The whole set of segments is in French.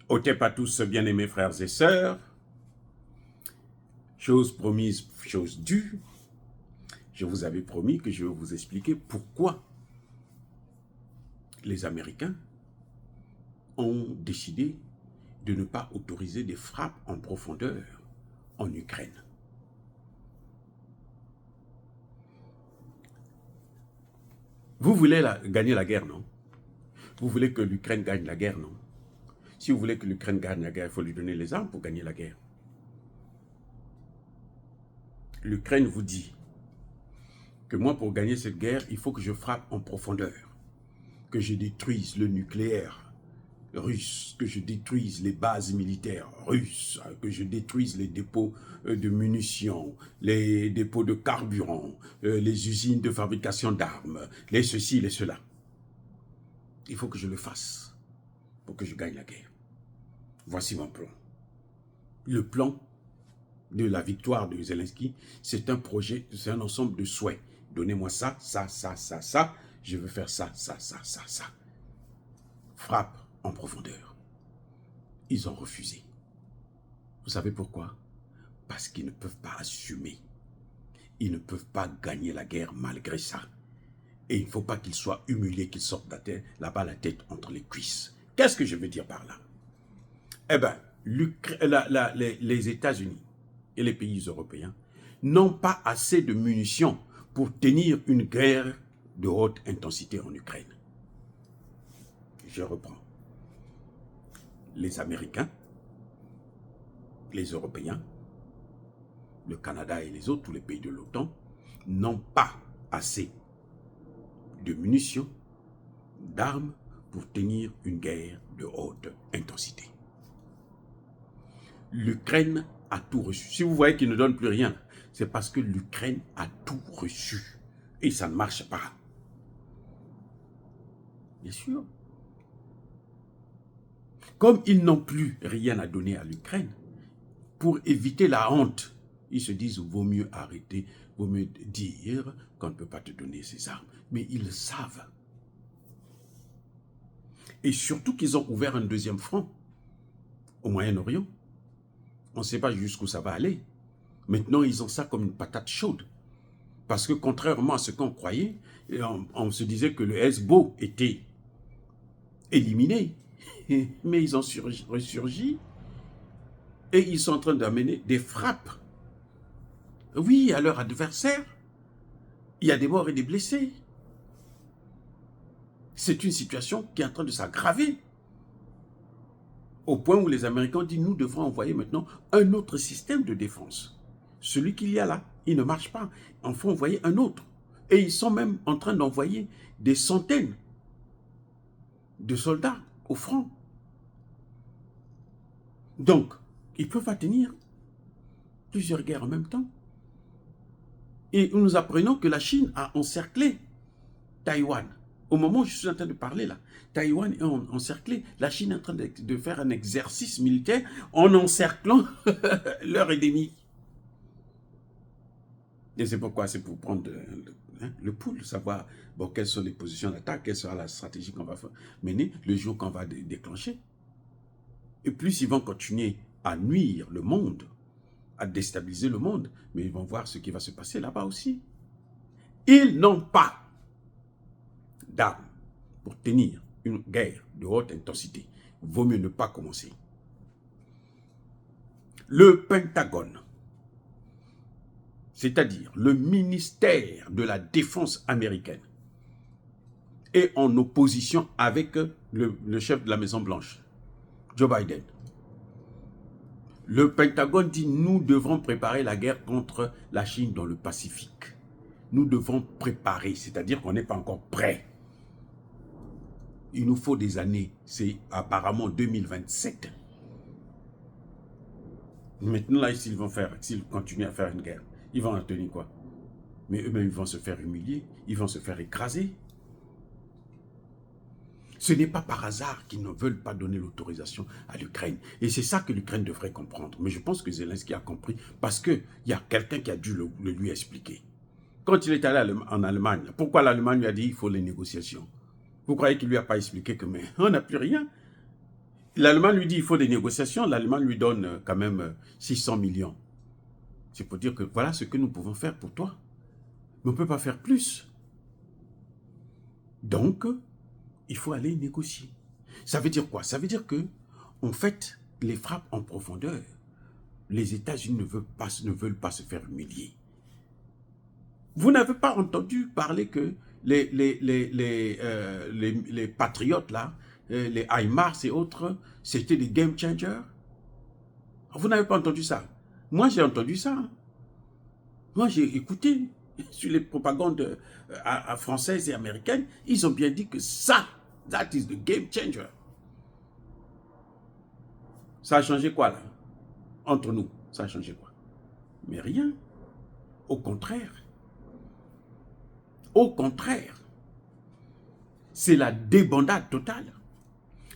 Otep à tous, bien-aimés frères et sœurs. Chose promise, chose due. Je vous avais promis que je vais vous expliquer pourquoi les Américains ont décidé de ne pas autoriser des frappes en profondeur en Ukraine. Vous voulez gagner la guerre, non? Vous voulez que l'Ukraine gagne la guerre, non? Si vous voulez que l'Ukraine gagne la guerre, il faut lui donner les armes pour gagner la guerre. L'Ukraine vous dit que moi, pour gagner cette guerre, il faut que je frappe en profondeur, que je détruise le nucléaire russe, que je détruise les bases militaires russes, que je détruise les dépôts de munitions, les dépôts de carburant, les usines de fabrication d'armes, les ceci, les cela. Il faut que je le fasse pour que je gagne la guerre. Voici mon plan. Le plan de la victoire de Zelensky, c'est un projet, c'est un ensemble de souhaits. Donnez-moi ça, ça, ça, ça, ça. Je veux faire ça, ça, ça, ça, ça. Frappe en profondeur. Ils ont refusé. Vous savez pourquoi? Parce qu'ils ne peuvent pas assumer. Ils ne peuvent pas gagner la guerre malgré ça. Et il ne faut pas qu'ils soient humiliés, qu'ils sortent là-bas la tête entre les cuisses. Qu'est-ce que je veux dire par là? Eh bien, les États-Unis et les pays européens n'ont pas assez de munitions pour tenir une guerre de haute intensité en Ukraine. Je reprends. Les Américains, les Européens, le Canada et les autres, tous les pays de l'OTAN, n'ont pas assez de munitions, d'armes pour tenir une guerre de haute intensité. L'Ukraine a tout reçu. Si vous voyez qu'il ne donne plus rien, c'est parce que l'Ukraine a tout reçu. Et ça ne marche pas. Bien sûr. Comme ils n'ont plus rien à donner à l'Ukraine, pour éviter la honte, ils se disent, vaut mieux arrêter, vaut mieux dire qu'on ne peut pas te donner ces armes. Mais ils le savent. Et surtout qu'ils ont ouvert un deuxième front au Moyen-Orient. On ne sait pas jusqu'où ça va aller. Maintenant, ils ont ça comme une patate chaude. Parce que contrairement à ce qu'on croyait, on se disait que le Hezbollah était éliminé. Mais ils ont ressurgi et ils sont en train d'amener des frappes. Oui, à leur adversaire. Il y a des morts et des blessés. C'est une situation qui est en train de s'aggraver. Au point où les Américains disent, nous devrons envoyer maintenant un autre système de défense. Celui qu'il y a là, il ne marche pas. Il faut envoyer un autre. Et ils sont même en train d'envoyer des centaines de soldats au front. Donc, ils ne peuvent pas tenir plusieurs guerres en même temps. Et nous apprenons que la Chine a encerclé Taïwan. Au moment où je suis en train de parler là, Taïwan est encerclé. La Chine est en train de faire un exercice militaire en encerclant leur ennemi. Et c'est pourquoi c'est pour prendre le pouls, savoir bon, quelles sont les positions d'attaque, quelle sera la stratégie qu'on va mener le jour qu'on va déclencher. Et plus ils vont continuer à nuire le monde, à déstabiliser le monde, mais ils vont voir ce qui va se passer là-bas aussi. Ils n'ont pas d'armes pour tenir une guerre de haute intensité. Vaut mieux ne pas commencer. Le Pentagone, c'est-à-dire le ministère de la Défense américaine, est en opposition avec le chef de la Maison-Blanche, Joe Biden. Le Pentagone dit, nous devrons préparer la guerre contre la Chine dans le Pacifique. Nous devons préparer, c'est-à-dire qu'on n'est pas encore prêt. Il nous faut des années, c'est apparemment 2027. Maintenant, là, s'ils continuent à faire une guerre, ils vont en tenir quoi? Mais eux-mêmes, ils vont se faire humilier, ils vont se faire écraser. Ce n'est pas par hasard qu'ils ne veulent pas donner l'autorisation à l'Ukraine. Et c'est ça que l'Ukraine devrait comprendre. Mais je pense que Zelensky a compris parce qu'il y a quelqu'un qui a dû le lui expliquer. Quand il est allé en Allemagne, pourquoi l'Allemagne lui a dit qu'il faut les négociations? Vous croyez qu'il ne lui a pas expliqué que mais on n'a plus rien? L'Allemagne lui dit il faut des négociations, l'Allemagne lui donne quand même 600 millions. C'est pour dire que voilà ce que nous pouvons faire pour toi. Mais on ne peut pas faire plus. Donc, il faut aller négocier. Ça veut dire quoi? Ça veut dire que, en fait, les frappes en profondeur, les États-Unis ne veulent pas se faire humilier. Vous n'avez pas entendu parler que les patriotes, là, les HIMARS et autres, c'était des game changers? Vous n'avez pas entendu ça? Moi, j'ai entendu ça. Moi, j'ai écouté sur les propagandes françaises et américaines. Ils ont bien dit que ça, that is the game changer. Ça a changé quoi, là? Entre nous, ça a changé quoi? Mais rien. Au contraire. Au contraire. C'est la débandade totale.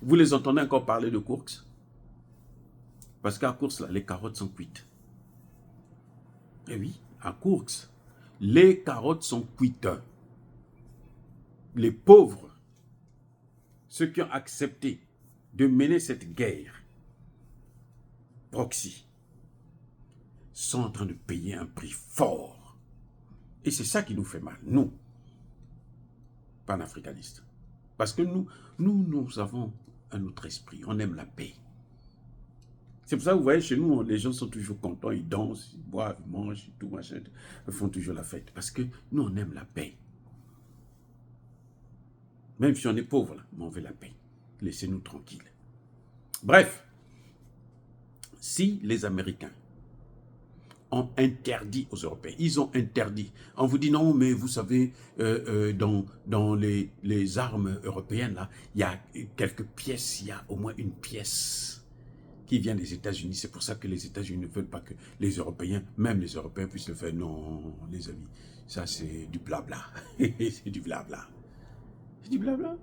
Vous les entendez encore parler de Kourx? Parce qu'à Kourx, là, les carottes sont cuites. Eh oui, à Kourx, les carottes sont cuites. Les pauvres, ceux qui ont accepté de mener cette guerre proxy, sont en train de payer un prix fort. Et c'est ça qui nous fait mal, nous, panafricanistes. Parce que nous avons un autre esprit, on aime la paix. C'est pour ça que vous voyez, chez nous, les gens sont toujours contents, ils dansent, ils boivent, ils mangent, tout machin, ils font toujours la fête. Parce que nous, on aime la paix. Même si on est pauvre, là, mais on veut la paix. Laissez-nous tranquilles. Bref, si les Américains ont interdit aux Européens, ils ont interdit. On vous dit non, mais vous savez, dans les armes européennes, là, il y a quelques pièces, il y a au moins une pièce qui vient des États-Unis. C'est pour ça que les États-Unis ne veulent pas que les Européens, même les Européens, puissent le faire. Non, les amis, ça c'est du blabla. C'est du blabla. C'est du blabla.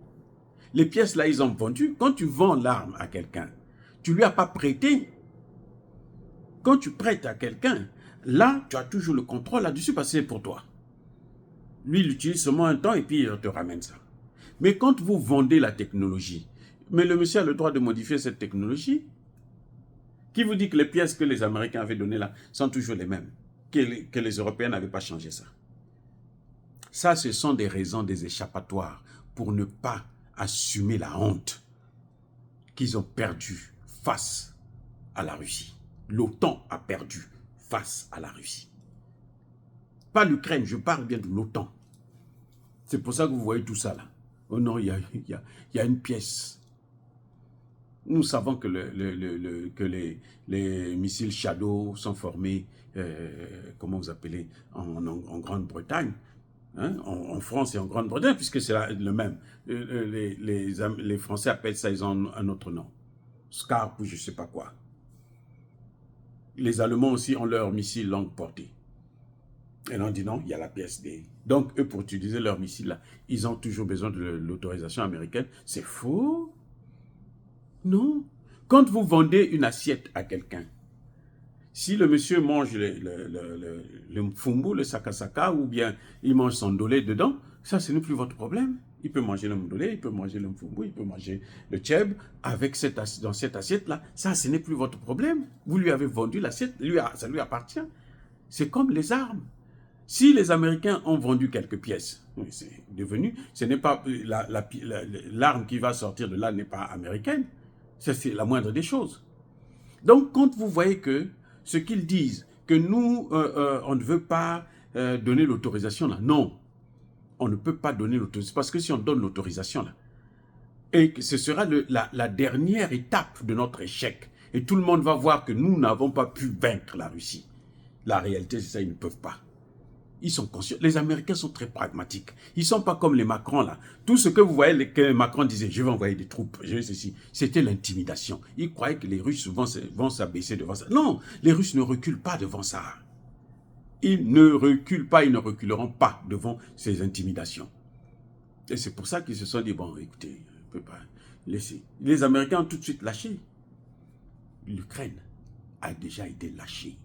Les pièces là, ils ont vendu. Quand tu vends l'arme à quelqu'un, tu lui as pas prêté. Quand tu prêtes à quelqu'un, là, tu as toujours le contrôle là-dessus parce que c'est pour toi. Lui, il l'utilise seulement un temps et puis il te ramène ça. Mais quand vous vendez la technologie, mais le monsieur a le droit de modifier cette technologie. Qui vous dit que les pièces que les Américains avaient données là sont toujours les mêmes, que les Européens n'avaient pas changé ça? Ça, ce sont des raisons, des échappatoires pour ne pas assumer la honte qu'ils ont perdue face à la Russie. L'OTAN a perdu face à la Russie. Pas l'Ukraine, je parle bien de l'OTAN. C'est pour ça que vous voyez tout ça là. Oh non, il y a une pièce. Nous savons que, les missiles Shadow sont formés, comment vous appelez, en Grande-Bretagne, hein, en France et en Grande-Bretagne, puisque c'est le même. Les Français appellent ça, ils ont un autre nom. Scarp ou je ne sais pas quoi. Les Allemands aussi ont leurs missiles longue portée. Et on dit non, il y a la pièce D. Donc, eux, pour utiliser leurs missiles là, ils ont toujours besoin de l'autorisation américaine. C'est faux. Non. Quand vous vendez une assiette à quelqu'un, si le monsieur mange le mfumbu, le sakasaka, ou bien il mange son dolé dedans, ça, ce n'est plus votre problème. Il peut manger le ndolé, il peut manger le mfumbu, il peut manger le tchèb dans cette assiette-là. Ça, ce n'est plus votre problème. Vous lui avez vendu l'assiette, ça lui appartient. C'est comme les armes. Si les Américains ont vendu quelques pièces, c'est devenu, ce n'est pas l'arme qui va sortir de là n'est pas américaine. C'est la moindre des choses. Donc, quand vous voyez que ce qu'ils disent, que nous, on ne veut pas donner l'autorisation là, non, on ne peut pas donner l'autorisation, parce que si on donne l'autorisation là, et que ce sera la dernière étape de notre échec, et tout le monde va voir que nous n'avons pas pu vaincre la Russie. La réalité, c'est ça, ils ne peuvent pas. Ils sont conscients. Les Américains sont très pragmatiques. Ils ne sont pas comme les Macron, là. Tout ce que vous voyez, que Macron disait, je vais envoyer des troupes, je vais ceci, c'était l'intimidation. Ils croyaient que les Russes vont s'abaisser devant ça. Non, les Russes ne reculent pas devant ça. Ils ne reculent pas, ils ne reculeront pas devant ces intimidations. Et c'est pour ça qu'ils se sont dit, bon, écoutez, on ne peut pas laisser. Les Américains ont tout de suite lâché. L'Ukraine a déjà été lâchée.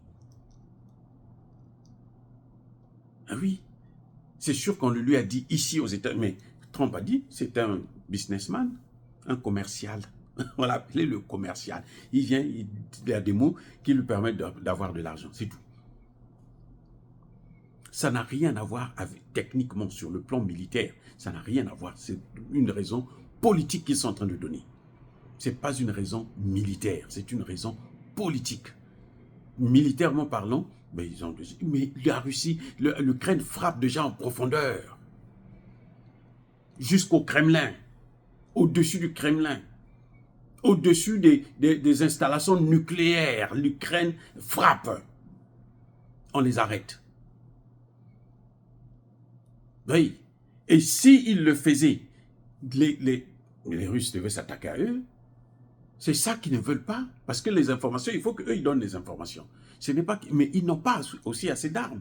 Ah oui, c'est sûr qu'on lui a dit ici aux États-Unis, mais Trump a dit, c'est un businessman, un commercial. On l'a appelé le commercial. Il vient, il a des mots qui lui permettent d'avoir de l'argent, c'est tout. Ça n'a rien à voir avec, techniquement, sur le plan militaire. Ça n'a rien à voir. C'est une raison politique qu'ils sont en train de donner. Ce n'est pas une raison militaire, c'est une raison politique. Militairement parlant, mais la Russie, l'Ukraine frappe déjà en profondeur. Jusqu'au Kremlin, au-dessus du Kremlin, au-dessus des installations nucléaires. L'Ukraine frappe. On les arrête. Oui. Et s'ils le faisaient, les Russes devaient s'attaquer à eux. C'est ça qu'ils ne veulent pas. Parce que les informations, il faut qu'eux, ils donnent les informations. Ce n'est pas, mais ils n'ont pas aussi assez d'armes.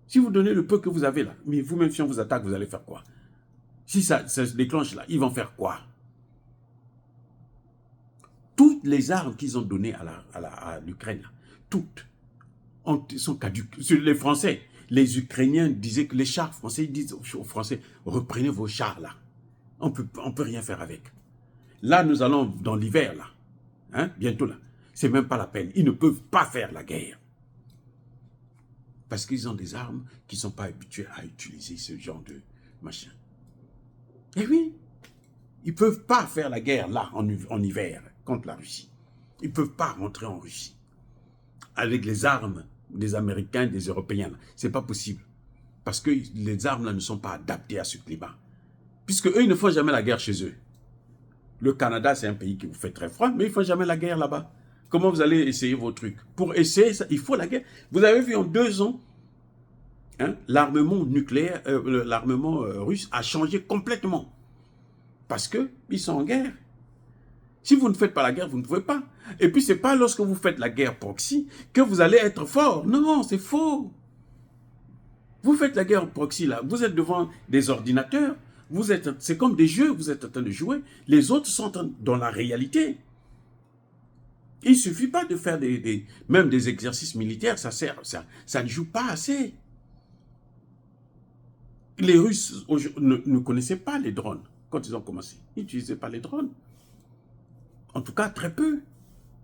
Si vous donnez le peu que vous avez là, mais vous-même, si on vous attaque, vous allez faire quoi? Si ça se déclenche là, ils vont faire quoi? Toutes les armes qu'ils ont données à l'Ukraine, toutes, sont caduques. Les Français, les Ukrainiens disaient que les chars français, ils disent aux Français, reprenez vos chars là. On peut rien faire avec. Là, nous allons dans l'hiver là, hein, bientôt là. C'est même pas la peine. Ils ne peuvent pas faire la guerre. Parce qu'ils ont des armes qui ne sont pas habitués à utiliser ce genre de machin. Eh oui, ils ne peuvent pas faire la guerre là, en hiver, contre la Russie. Ils ne peuvent pas rentrer en Russie. Avec les armes des Américains, des Européens. Ce n'est pas possible. Parce que les armes là ne sont pas adaptées à ce climat. Puisque eux, ils ne font jamais la guerre chez eux. Le Canada, c'est un pays qui vous fait très froid, mais ils ne font jamais la guerre là-bas. Comment vous allez essayer vos trucs? Pour essayer ça, il faut la guerre. Vous avez vu en 2 ans, hein, l'armement nucléaire, l'armement russe a changé complètement. Parce qu'ils sont en guerre. Si vous ne faites pas la guerre, vous ne pouvez pas. Et puis, ce n'est pas lorsque vous faites la guerre proxy que vous allez être fort. Non, c'est faux. Vous faites la guerre proxy, là. Vous êtes devant des ordinateurs. C'est comme des jeux, vous êtes en train de jouer. Les autres sont dans la réalité. Il ne suffit pas de faire même des exercices militaires, ça ne joue pas assez. Les Russes ne connaissaient pas les drones quand ils ont commencé. Ils n'utilisaient pas les drones. En tout cas, très peu.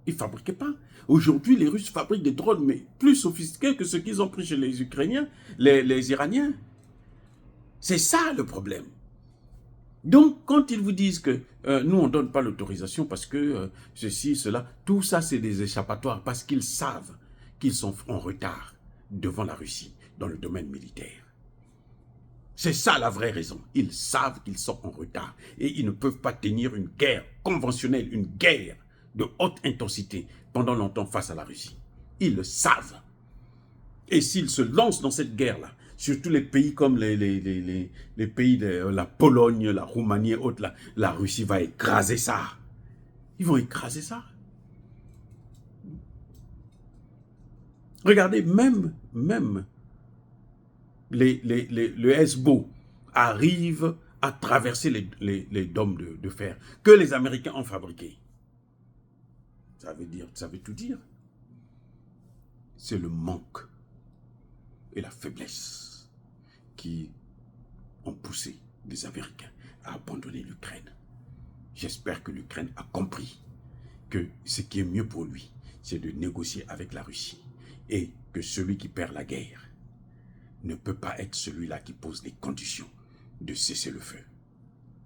Ils ne fabriquaient pas. Aujourd'hui, les Russes fabriquent des drones, mais plus sophistiqués que ceux qu'ils ont pris chez les Ukrainiens, les Iraniens. C'est ça le problème. Donc, quand ils vous disent que nous, on ne donne pas l'autorisation parce que ceci, cela, tout ça, c'est des échappatoires parce qu'ils savent qu'ils sont en retard devant la Russie dans le domaine militaire. C'est ça la vraie raison. Ils savent qu'ils sont en retard et ils ne peuvent pas tenir une guerre conventionnelle, une guerre de haute intensité pendant longtemps face à la Russie. Ils le savent. Et s'ils se lancent dans cette guerre-là, surtout les pays comme les pays de la Pologne, la Roumanie et autres, la Russie va écraser ça. Ils vont écraser ça. Regardez, même le Hezbollah arrive à traverser les dômes de fer que les Américains ont fabriqués. Ça veut tout dire. C'est le manque et la faiblesse qui ont poussé les Américains à abandonner l'Ukraine. J'espère que l'Ukraine a compris que ce qui est mieux pour lui, c'est de négocier avec la Russie et que celui qui perd la guerre ne peut pas être celui-là qui pose les conditions de cesser le feu.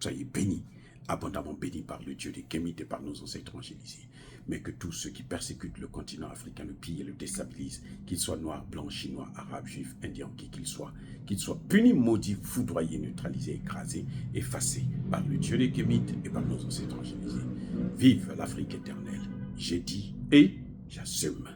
Soyez bénis, abondamment bénis par le Dieu des Kémites et par nos ancêtres évangélisés. Mais que tous ceux qui persécutent le continent africain, le pillent et le déstabilisent, qu'ils soient noirs, blancs, chinois, arabes, juifs, indiens, qui qu'ils soient punis, maudits, foudroyés, neutralisés, écrasés, effacés par le Dieu des Kémites et par nos ancêtres évangélisés. Vive l'Afrique éternelle. J'ai dit et j'assume.